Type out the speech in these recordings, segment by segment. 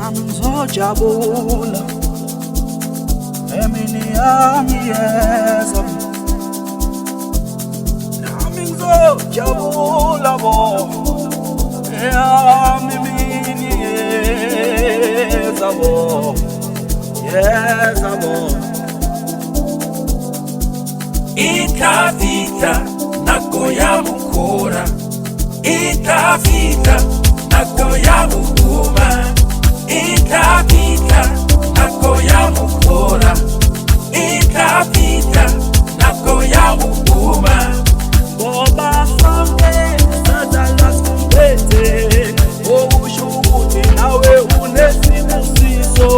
Angizojabula emini yami yeza, nami ngizojabula bo yami mini yeza bo, yeza bo. Itafika nako yamukora, itafika nako yamukuma, itafika nako yamukora, itafika nako yamukuma. Ngoba sonke sadala simbethe, okusho ukuthi nawe unesibusiso.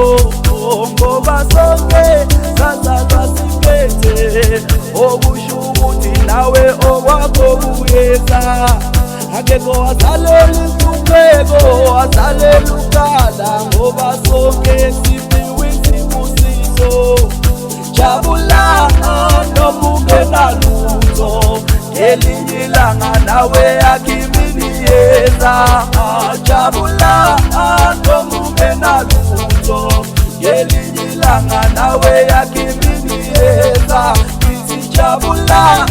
Ngoba sonke sadala simbethe, okusho ukuthi nawe okwakho kuyeza. Akekho azalela inhlupheko, azalela ukala, ngoba sonke siphiwe isibusiso. Jabula noma ungenalutho, ngelinye ilanga nawe akimini yeza. Jabula noma ungenalutho, ngelinye ilanga nawe akimini yeza. Jabula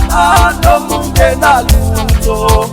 noma ungenalutho,